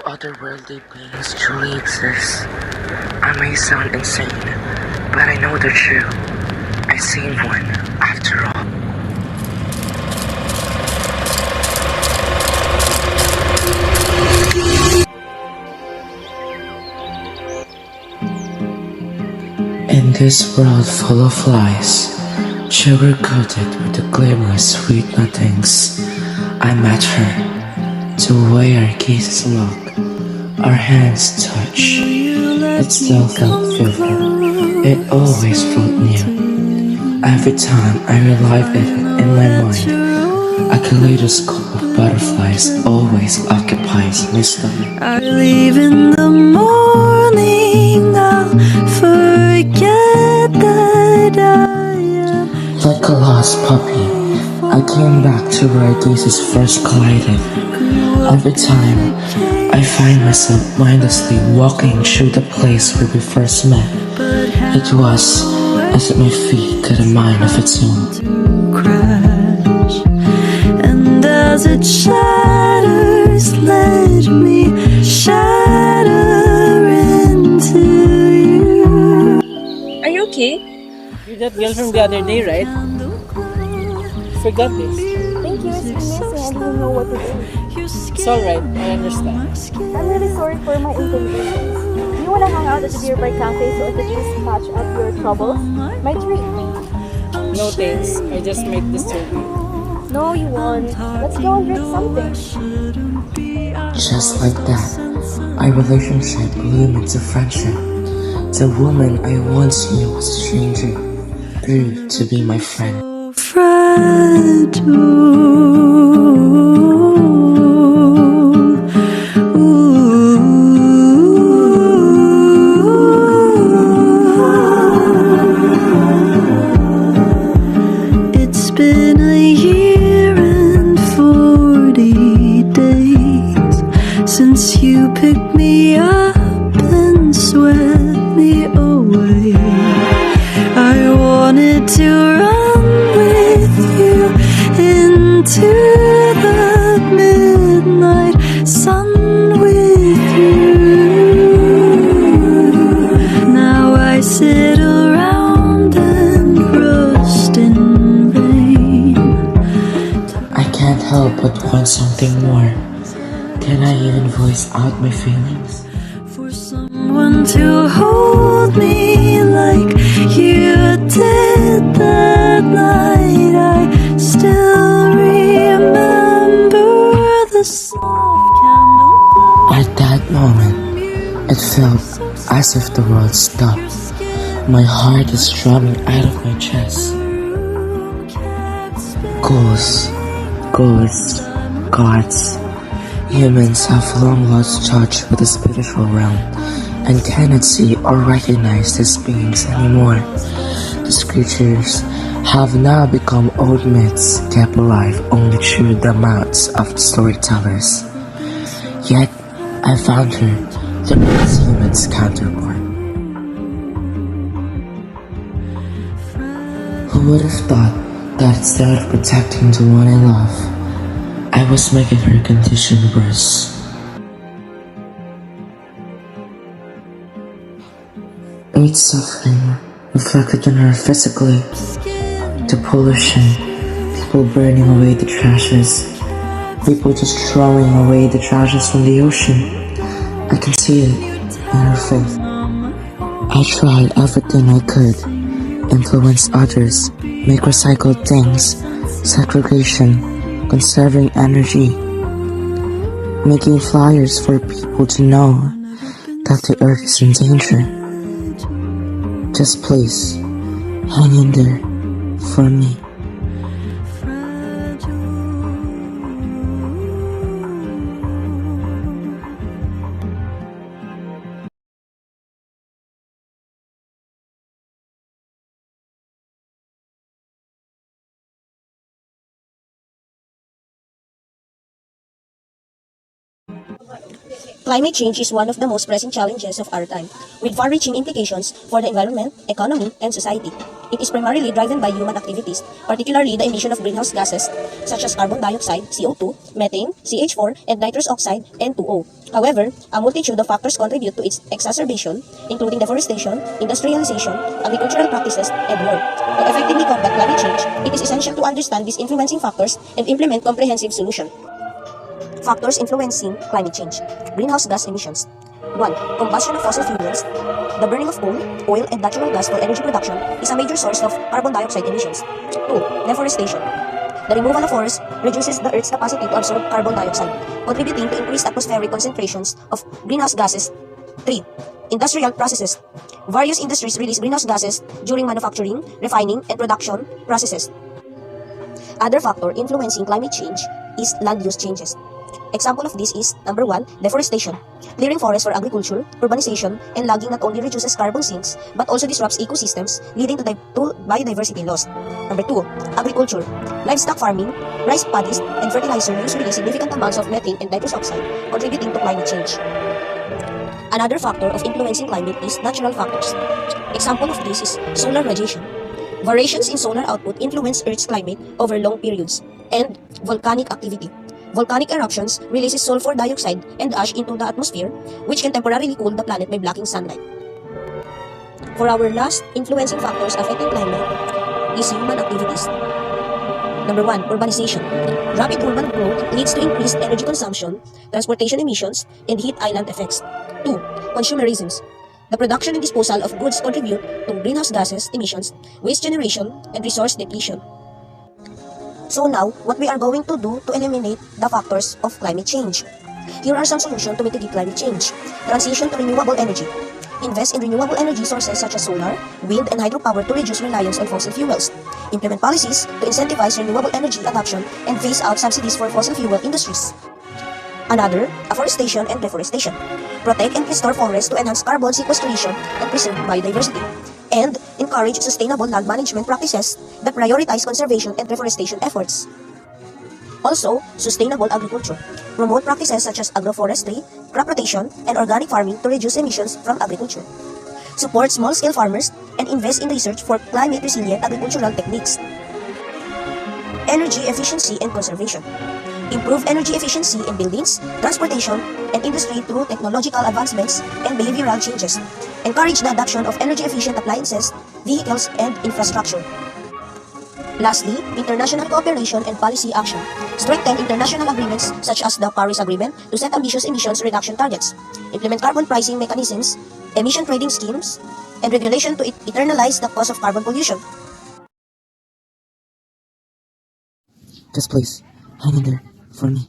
otherworldly beings truly exist. I may sound insane, but I know they're true. I've seen one, after all. In this world full of lies, sugar-coated with the glamorous sweet nothings, I met her. The way our gazes lock, our hands touch. It still felt vivid. It always felt new. Every time I relive it in my mind, a kaleidoscope of butterflies always occupies my stomach. I leave in the morning, I'll forget that I am. Like a lost puppy, I came back to where our gazes first collided. Every time, I find myself mindlessly walking through the place where we first met. It was as if my feet got a mind of its own. Crash, and as it shatters, let me shatter into you. Are you okay? You're that girl from the other day, right? Forgot this. Thank you. It's been missing. I didn't know what to do. It's alright, I understand. I'm really sorry for my inconvenience. You wanna hang out at the nearby cafe so I could just patch up your troubles? My treat. No thanks, I just might disturb you. No, you won't. Let's go and drink something. Just like that, our relationship bloomed into friendship. The woman I once knew was a stranger grew to be my friend. It's been a year and 40 days since you picked me up and swept me away. I wanted to run with you into the midnight sun with you. Now I sit around and rust in vain. I can't help but want something more. Can I even voice out my feelings? For someone to hold me like you did that night, I still remember the soft candle glow. At that moment, it felt as if the world stopped. My heart is drumming out of my chest. Ghosts, gods, humans have long lost touch with the spiritual realm and cannot see or recognize these beings anymore. These creatures have now become old myths kept alive only through the mouths of storytellers. Yet, I found her, the Earth's human's counterpart. Who would have thought that instead of protecting the one I love, I was making her condition worse. Earth's suffering reflected on her physically. The pollution, people burning away the trashes, people just throwing away the trashes from the ocean. I can see it in her face. I tried everything I could, influence others, make recycled things, segregation, conserving energy, making flyers for people to know that the earth is in danger. Just please, hang in there for me. Climate change is one of the most pressing challenges of our time, with far-reaching implications for the environment, economy, and society. It is primarily driven by human activities, particularly the emission of greenhouse gases such as carbon dioxide, CO2, methane, CH4, and nitrous oxide, N2O. However, a multitude of factors contribute to its exacerbation, including deforestation, industrialization, agricultural practices, and more. To effectively combat climate change, it is essential to understand these influencing factors and implement comprehensive solutions. Factors influencing climate change. Greenhouse gas emissions. 1. Combustion of fossil fuels. The burning of coal, oil, and natural gas for energy production is a major source of carbon dioxide emissions. 2. Deforestation. The removal of forests reduces the Earth's capacity to absorb carbon dioxide, contributing to increased atmospheric concentrations of greenhouse gases. 3. Industrial processes. Various industries release greenhouse gases during manufacturing, refining, and production processes. Other factor influencing climate change is land use changes. Example of this is, number 1, deforestation. Clearing forests for agriculture, urbanization, and logging not only reduces carbon sinks, but also disrupts ecosystems, leading to biodiversity loss. Number 2, agriculture. Livestock farming, rice paddies, and fertilizer use release significant amounts of methane and nitrous oxide, contributing to climate change. Another factor of influencing climate is natural factors. Example of this is solar radiation. Variations in solar output influence Earth's climate over long periods, and volcanic activity. Volcanic eruptions releases sulfur dioxide and ash into the atmosphere, which can temporarily cool the planet by blocking sunlight. For our last influencing factors affecting climate is human activities. Number 1, urbanization. Rapid urban growth leads to increased energy consumption, transportation emissions, and heat island effects. 2, consumerisms. The production and disposal of goods contribute to greenhouse gases emissions, waste generation, and resource depletion. So now, what we are going to do to eliminate the factors of climate change. Here are some solutions to mitigate climate change. Transition to renewable energy. Invest in renewable energy sources such as solar, wind, and hydropower to reduce reliance on fossil fuels. Implement policies to incentivize renewable energy adoption and phase out subsidies for fossil fuel industries. Another, afforestation and reforestation. Protect and restore forests to enhance carbon sequestration and preserve biodiversity. And encourage sustainable land management practices that prioritize conservation and reforestation efforts. Also, sustainable agriculture. Promote practices such as agroforestry, crop rotation, and organic farming to reduce emissions from agriculture. Support small-scale farmers and invest in research for climate-resilient agricultural techniques. Energy efficiency and conservation. Improve energy efficiency in buildings, transportation, and industry through technological advancements and behavioral changes. Encourage the adoption of energy-efficient appliances, vehicles, and infrastructure. Lastly, international cooperation and policy action. Strengthen international agreements such as the Paris Agreement to set ambitious emissions reduction targets. Implement carbon pricing mechanisms, emission trading schemes, and regulation to internalize the cost of carbon pollution. Just please, hang in there for me.